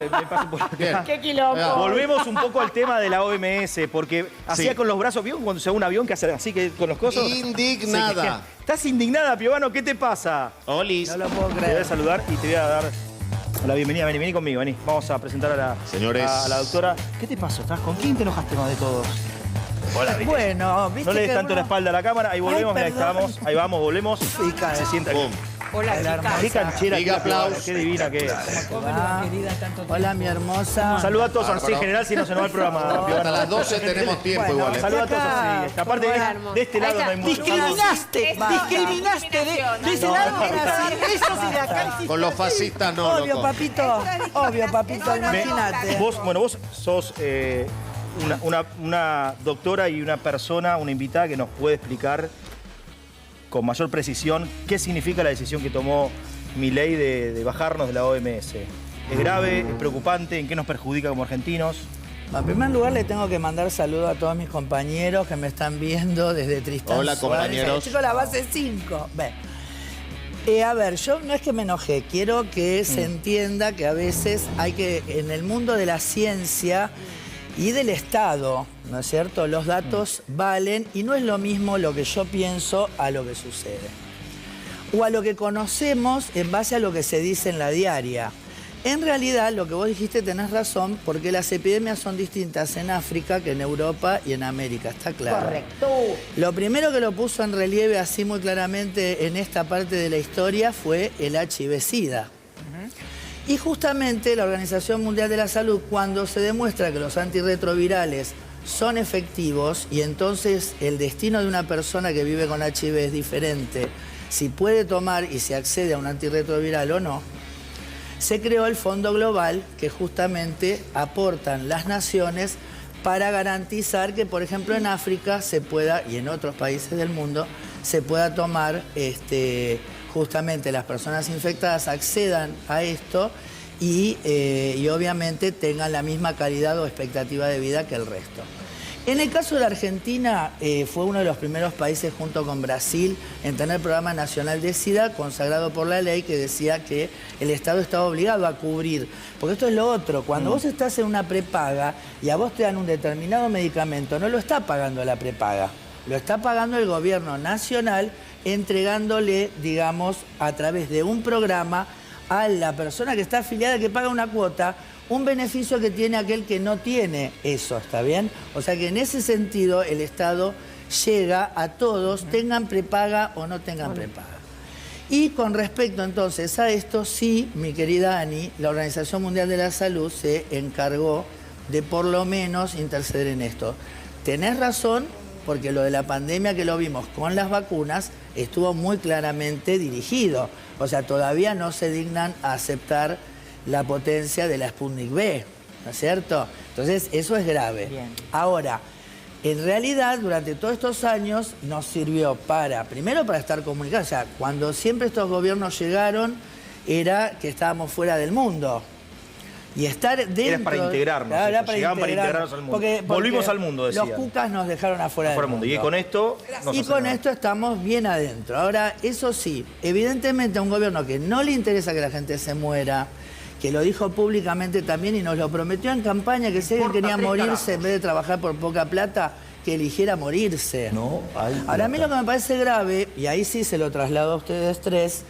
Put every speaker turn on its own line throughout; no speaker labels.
Me paso por acá.
¡Qué quilombo!
Volvemos un poco al tema de la OMS, porque hacía con los brazos, ¿vio cuando se va un avión que hace así que con los cosos?
Indignada.
Estás indignada, Piovano, ¿qué te pasa?
Olis.
No lo puedo
Te voy
creer.
a saludar y te voy a dar la bienvenida. Vení conmigo, vení. Vamos a presentar
Señores.
a la doctora. ¿Qué te pasó? ¿Con quién te enojaste más de todos? Hola, Vicky.
Bueno, viste
No le des
que
tanto la espalda a la cámara. Ahí volvemos,
Ay,
ahí
perdón.
estamos. Ahí vamos, volvemos. Se sienta aquí.
Boom.
Hola, chicas.
Qué canchera,
Diga
qué Piovano,
aplausos.
qué divina que es.
Ah,
Querida, tanto tiempo.
hola, mi hermosa.
Saluda a todos así en
Bárbaro.
general, si no se nos va el programa.
Hasta
Piovano.
las 12 tenemos tiempo
Bueno,
igual.
Saluda a todos
Acá.
así. Aparte, de este lado no hay mucho.
Discriminaste,
Basta.
discriminaste de ese
No,
lado
basta.
era así, eso sí de acá hiciste
Con los
así.
fascistas no,
Obvio,
loco.
papito, imagínate.
Vos sos una doctora y una persona, una invitada que nos puede explicar con mayor precisión qué significa la decisión que tomó Milei de bajarnos de la OMS. ¿Es grave? ¿Es preocupante? ¿En qué nos perjudica como argentinos?
En primer lugar, le tengo que mandar saludos a todos mis compañeros que me están viendo desde Tristán
Hola,
Suárez.
compañeros.
Chicos, la base 5. A ver, yo no es que me enojé, quiero que se entienda que a veces hay que, en el mundo de la ciencia y del Estado, ¿no es cierto? Los datos valen y no es lo mismo lo que yo pienso a lo que sucede. O a lo que conocemos en base a lo que se dice en la diaria. En realidad, lo que vos dijiste tenés razón, porque las epidemias son distintas en África que en Europa y en América, está claro.
Correcto.
Lo primero que lo puso en relieve así muy claramente en esta parte de la historia fue el HIV-Sida. Y justamente la Organización Mundial de la Salud, cuando se demuestra que los antirretrovirales son efectivos y entonces el destino de una persona que vive con HIV es diferente, si puede tomar y se accede a un antirretroviral o no, se creó el Fondo Global que justamente aportan las naciones para garantizar que, por ejemplo, en África se pueda, y en otros países del mundo, se pueda tomar, justamente las personas infectadas accedan a esto y obviamente tengan la misma calidad o expectativa de vida que el resto. En el caso de la Argentina, fue uno de los primeros países junto con Brasil en tener el Programa Nacional de SIDA consagrado por la ley que decía que el Estado estaba obligado a cubrir. Porque esto es lo otro, cuando vos estás en una prepaga y a vos te dan un determinado medicamento, no lo está pagando la prepaga, lo está pagando el gobierno nacional entregándole, digamos, a través de un programa a la persona que está afiliada que paga una cuota, un beneficio que tiene aquel que no tiene eso, ¿está bien? O sea que en ese sentido el Estado llega a todos, tengan prepaga o no tengan prepaga. Y con respecto entonces a esto, sí, mi querida Ani, la Organización Mundial de la Salud se encargó de por lo menos interceder en esto. Tenés razón, porque lo de la pandemia que lo vimos con las vacunas estuvo muy claramente dirigido. O sea, todavía no se dignan a aceptar la potencia de la Sputnik V, ¿no es cierto? Entonces, eso es grave.
Bien.
Ahora, en realidad, durante todos estos años nos sirvió primero para estar comunicados. O sea, cuando siempre estos gobiernos llegaron, era que estábamos fuera del mundo. Y estar dentro...
Era para integrarnos.
Claro, era
Llegaban para integrarnos al mundo. Volvimos al mundo, decían.
Los cucas nos dejaron afuera del mundo.
Y con esto...
Y con esto estamos bien adentro. Ahora, eso sí, evidentemente a un gobierno que no le interesa que la gente se muera, que lo dijo públicamente también y nos lo prometió en campaña, que si alguien quería morirse en vez de trabajar por poca plata, que eligiera morirse.
No, hay
Ahora, a mí lo que me parece grave, y ahí sí se lo traslado a ustedes tres,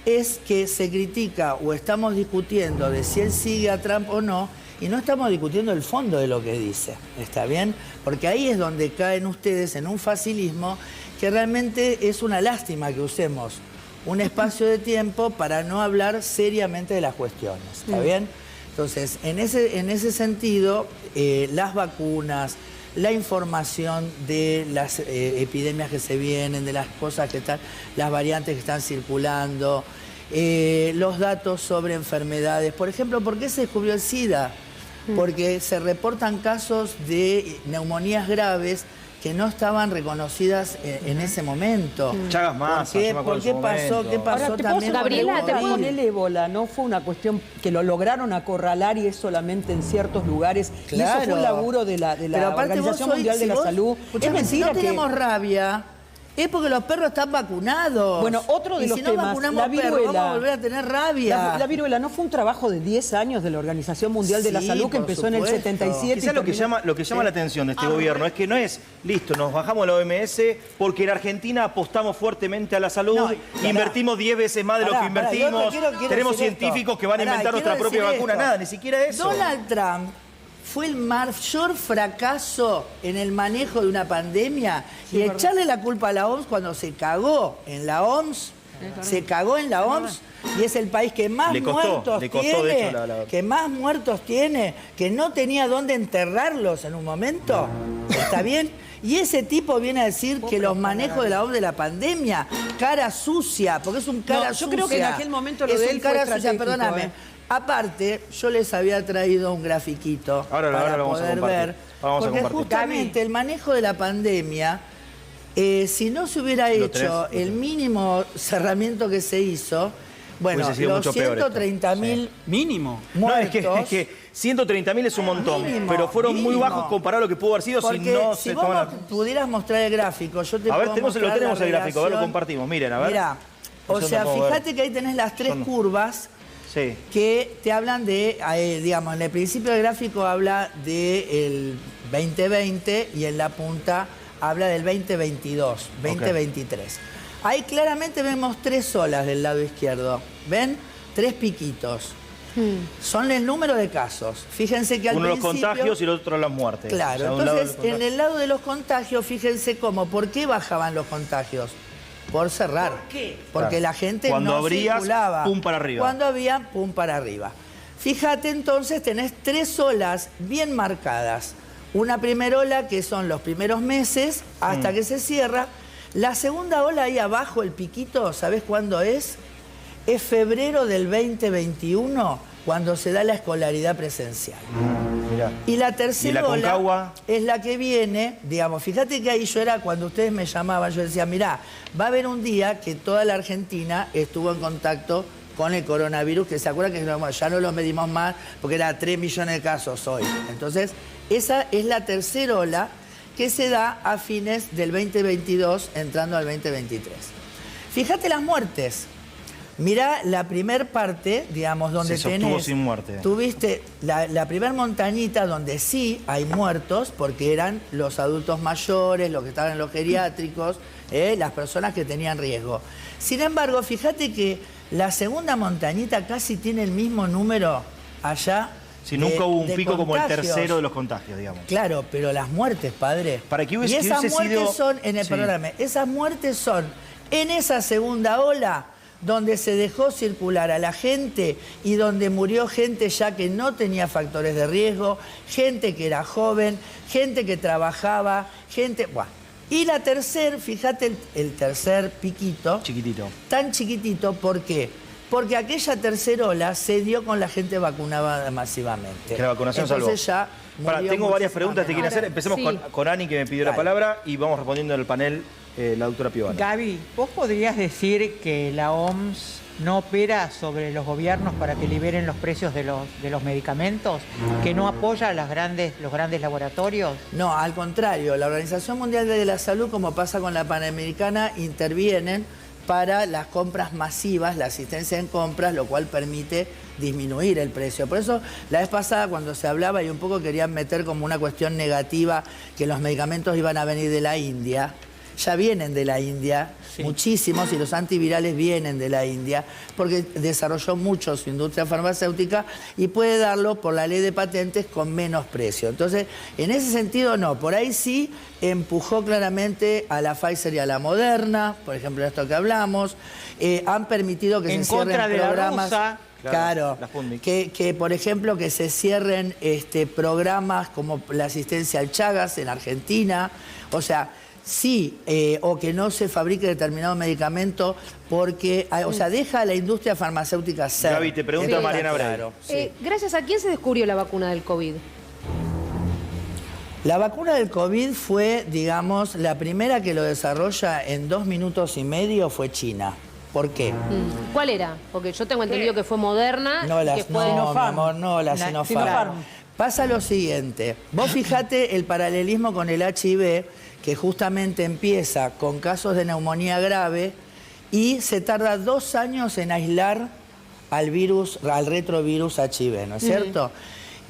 es que se critica o estamos discutiendo de si él sigue a Trump o no, y no estamos discutiendo el fondo de lo que dice, ¿está bien? Porque ahí es donde caen ustedes en un facilismo que realmente es una lástima que usemos un espacio de tiempo para no hablar seriamente de las cuestiones, ¿está bien? Entonces, en ese sentido, las vacunas, la información de las epidemias que se vienen, de las cosas que están, las variantes que están circulando, los datos sobre enfermedades. Por ejemplo, ¿por qué se descubrió el SIDA? Porque se reportan casos de neumonías graves que no estaban reconocidas en ese momento.
Chagas Massa,
¿Por qué,
yo me acuerdo
¿Por qué
en su
pasó?
momento.
¿Qué pasó
Ahora,
también con
Gabriela,
el
te
COVID?
con el ébola, ¿no fue una cuestión que lo lograron acorralar y es solamente en ciertos lugares? Y eso fue un laburo de la
Pero aparte
Organización
vos
Mundial de la Salud.
Escuchame,
Es
si no
mentira que...
tenemos rabia, Es porque los perros están vacunados.
Bueno, otro de
y
los
si no
temas,
vacunamos
la
perros,
viruela.
vamos a volver a tener rabia.
La viruela no fue un trabajo de 10 años de la Organización Mundial de la
Sí,
Salud que
por
empezó en el
supuesto.
77.
Quizás lo que llama la atención de este gobierno es que no es, listo, nos bajamos a la OMS porque en Argentina apostamos fuertemente a la salud,
No,
invertimos 10 veces más de lo que
Pará,
invertimos,
quiero
tenemos
decir esto.
científicos que van a
Pará,
inventar nuestra
quiero
propia
decir
vacuna,
esto.
nada, ni siquiera eso.
Donald Trump fue el mayor fracaso en el manejo de una pandemia y echarle la culpa a la OMS cuando se cagó en la OMS, y es el país que más
Le costó, de
tiene,
hecho,
que más muertos tiene, que no tenía dónde enterrarlos en un momento. ¿Está bien? Y ese tipo viene a decir que los manejos de la OMS de la pandemia, cara sucia, porque es un cara
yo
sucia.
creo que en aquel momento lo
es
de
un
él fue
cara sucia,
estratégico,
perdóname. Aparte, yo les había traído un grafiquito
Ahora
para
lo vamos a
poder
compartir.
ver.
Vamos a
Porque
compartir.
justamente el manejo de la pandemia, si no se hubiera hecho el mínimo cerramiento que se hizo, bueno,
Hubiese sido
los
mucho peor esto.
130.000
Mínimo.
No,
muertos...
es que 130.000 es un montón,
Mínimo,
pero fueron muy
mínimo.
bajos comparado a lo que pudo haber sido si
Porque
no
si
se
vos
toman
pudieras mostrar el gráfico, yo te
A ver,
puedo
lo
mostrar
tenemos
la
el gráfico, a ver, lo
relación.
compartimos, miren, a ver.
Mirá, o
Eso
sea,
no puedo ver.
fíjate que ahí tenés las tres curvas
Sí.
que te hablan de, digamos, en el principio del gráfico habla del 2020 y en la punta habla del 2022, 2023. Ahí claramente vemos tres olas del lado izquierdo, ¿ven? Tres piquitos. Son el número de casos. Fíjense que al
Uno los
principio...
contagios y el otro las muertes.
Claro,
O sea, un lado
entonces
los
en el lado de los contagios, fíjense cómo, ¿por qué bajaban los contagios? Por cerrar. ¿Por qué? Porque
Claro.
la gente
Cuando
no
abrías,
circulaba.
pum para arriba.
Cuando había, pum para arriba. Fíjate entonces, tenés tres olas bien marcadas. Una primera ola que son los primeros meses hasta que se cierra. La segunda ola ahí abajo, el piquito, ¿sabés cuándo es? Es febrero del 2021, cuando se da la escolaridad presencial.
Mirá.
Y la tercera
¿Y la
ola
Concagua?
es la que viene, digamos, fíjate que ahí yo era, cuando ustedes me llamaban, yo decía, mirá, va a haber un día que toda la Argentina estuvo en contacto con el coronavirus, que se acuerdan que ya no los medimos más, porque era 3 millones de casos hoy. Entonces, esa es la tercera ola que se da a fines del 2022, entrando al 2023. Fíjate las muertes. Mirá la primer parte, digamos, donde
Se sostuvo
tenés...
sin muerte.
Tuviste la primer montañita donde sí hay muertos, porque eran los adultos mayores, los que estaban en los geriátricos, las personas que tenían riesgo. Sin embargo, fíjate que la segunda montañita casi tiene el mismo número allá.
Si nunca hubo un
de
pico como el
contagios.
tercero de los contagios, digamos.
Claro, pero las muertes, padre.
Para que hubiese-
y esas
que hubiese
muertes
sido-
son, en el
Sí.
programa, esas muertes son en esa segunda ola donde se dejó circular a la gente y donde murió gente ya que no tenía factores de riesgo, gente que era joven, gente que trabajaba, gente... Buah. Y la tercer, fíjate el tercer piquito,
Chiquitito.
tan chiquitito, ¿por qué? Porque aquella tercera ola se dio con la gente vacunada masivamente.
Que la vacunación
Entonces
salvó.
ya
Pará,
murió
tengo varias
muchísima
preguntas que te quieren
menos.
hacer. Empecemos
Sí.
con Ani, que me pidió la
Dale.
palabra, y vamos respondiendo en el panel la doctora Piovana.
Gaby, ¿vos podrías decir que la OMS no opera sobre los gobiernos para que liberen los precios de los medicamentos? ¿Que no apoya a los grandes laboratorios?
No, al contrario, la Organización Mundial de la Salud, como pasa con la Panamericana, intervienen para las compras masivas, la asistencia en compras, lo cual permite disminuir el precio. Por eso, la vez pasada, cuando se hablaba y un poco querían meter como una cuestión negativa que los medicamentos iban a venir de la India, ya vienen de la India, muchísimos, y los antivirales vienen de la India, porque desarrolló mucho su industria farmacéutica y puede darlo por la ley de patentes con menos precio. Entonces, en ese sentido no, por ahí sí empujó claramente a la Pfizer y a la Moderna, por ejemplo, de esto que hablamos, han permitido que
En
se cierren
contra de la
programas...
rusa.
Claro,
la Sputnik.
que, por ejemplo, que se cierren programas como la asistencia al Chagas en Argentina, o sea, sí, o que no se fabrique determinado medicamento porque, o sea, deja a la industria farmacéutica ser.
Gaby, te pregunta
Eso está
Mariana Brey.
claro, sí.
Gracias a quién se descubrió la vacuna del COVID.
La vacuna del COVID fue, digamos, la primera que lo desarrolla en 2 minutos y medio fue China. ¿Por qué?
¿Cuál era? Porque yo tengo entendido que fue Moderna.
No,
y que fue
no, mi
Sinopharm.
amor, no, la
La
Sinopharm.
Sinopharm.
Pasa lo siguiente, vos fijate el paralelismo con el HIV, que justamente empieza con casos de neumonía grave y se tarda 2 años en aislar al virus, al retrovirus HIV, ¿no es cierto?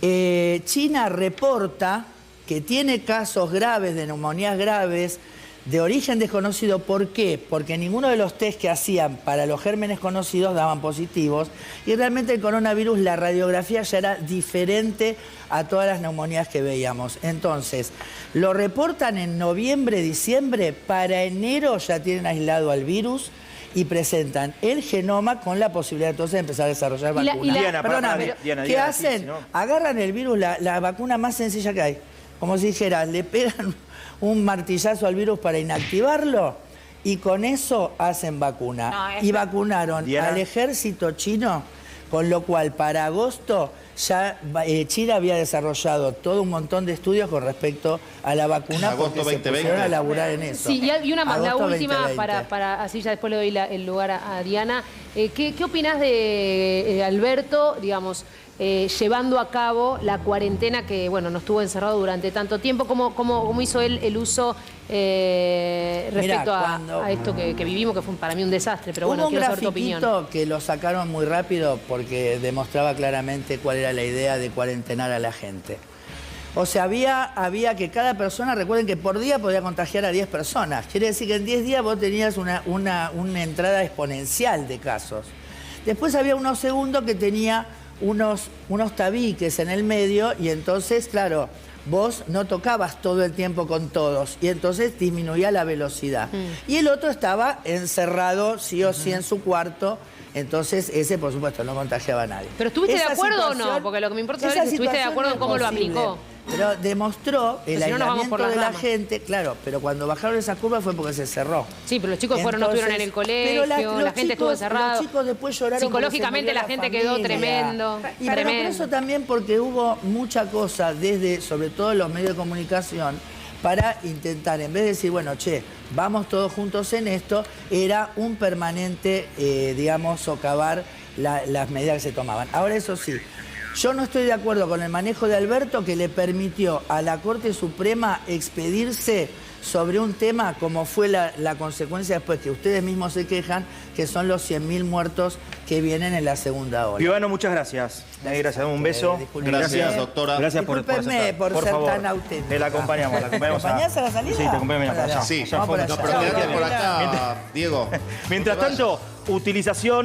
China reporta que tiene casos graves de neumonías graves de origen desconocido. ¿Por qué? Porque ninguno de los test que hacían para los gérmenes conocidos daban positivos y realmente el coronavirus, la radiografía ya era diferente a todas las neumonías que veíamos. Entonces, lo reportan en noviembre, diciembre, para enero ya tienen aislado al virus y presentan el genoma con la posibilidad entonces de empezar a desarrollar vacunas.
Diana,
Perdóname,
Diana,
¿qué hacen?
sí, si no.
Agarran el virus, la vacuna más sencilla que hay. Como si dijera, le pegan un martillazo al virus para inactivarlo y con eso hacen vacuna. Y vacunaron
Diana.
al ejército chino, con lo cual para agosto ya China había desarrollado todo un montón de estudios con respecto a la vacuna.
Agosto
porque
2020.
se pusieron a laburar en eso.
Sí, y una más, la
Agosto
última,
2020.
para así ya después le doy el lugar a Diana. ¿Qué opinás de Alberto, digamos, llevando a cabo la cuarentena que, bueno, nos tuvo encerrado durante tanto tiempo? ¿Cómo hizo él el uso respecto a esto que vivimos, que fue para mí un desastre? Pero bueno, quiero saber tu opinión.
Hubo un grafiquito que lo sacaron muy rápido porque demostraba claramente cuál era la idea de cuarentenar a la gente. O sea, había que cada persona, recuerden que por día podía contagiar a 10 personas. Quiere decir que en 10 días vos tenías una entrada exponencial de casos. Después había uno segundo que tenía unos tabiques en el medio y entonces, claro, vos no tocabas todo el tiempo con todos y entonces disminuía la velocidad. Y el otro estaba encerrado sí o sí en su cuarto. Entonces, ese, por supuesto, no contagiaba a nadie.
¿Pero estuviste de acuerdo o no? Porque lo que me importa saber es si estuviste de acuerdo en cómo lo aplicó.
Pero demostró el
si no, nos vamos por
aislamiento
las
de la
ramas.
gente, claro, pero cuando bajaron esa curva fue porque se cerró.
Sí, pero los chicos no estuvieron en el colegio,
pero
la gente estuvo encerrada.
Los chicos después lloraron.
Psicológicamente
porque se
la
murió
gente quedó
familia.
tremendo.
Y pero por eso también porque hubo mucha cosa desde, sobre todo los medios de comunicación, para intentar, en vez de decir, bueno, che, vamos todos juntos en esto, era un permanente, digamos, socavar las medidas que se tomaban. Ahora, eso sí, yo no estoy de acuerdo con el manejo de Alberto que le permitió a la Corte Suprema expedirse sobre un tema como fue la consecuencia después, que ustedes mismos se quejan, que son los 100.000 muertos que vienen en la segunda ola.
Piovano, muchas gracias. Gracias, un beso.
Gracias, doctora.
Gracias por
Discúlpenme por ser
favor.
tan auténtica.
Te la acompañamos. ¿Me
acompañás a la salida?
Sí, te acompañamos para allá.
Sí,
Allá al fondo.
no, pero quédate por acá, Diego.
Mientras tanto, utilización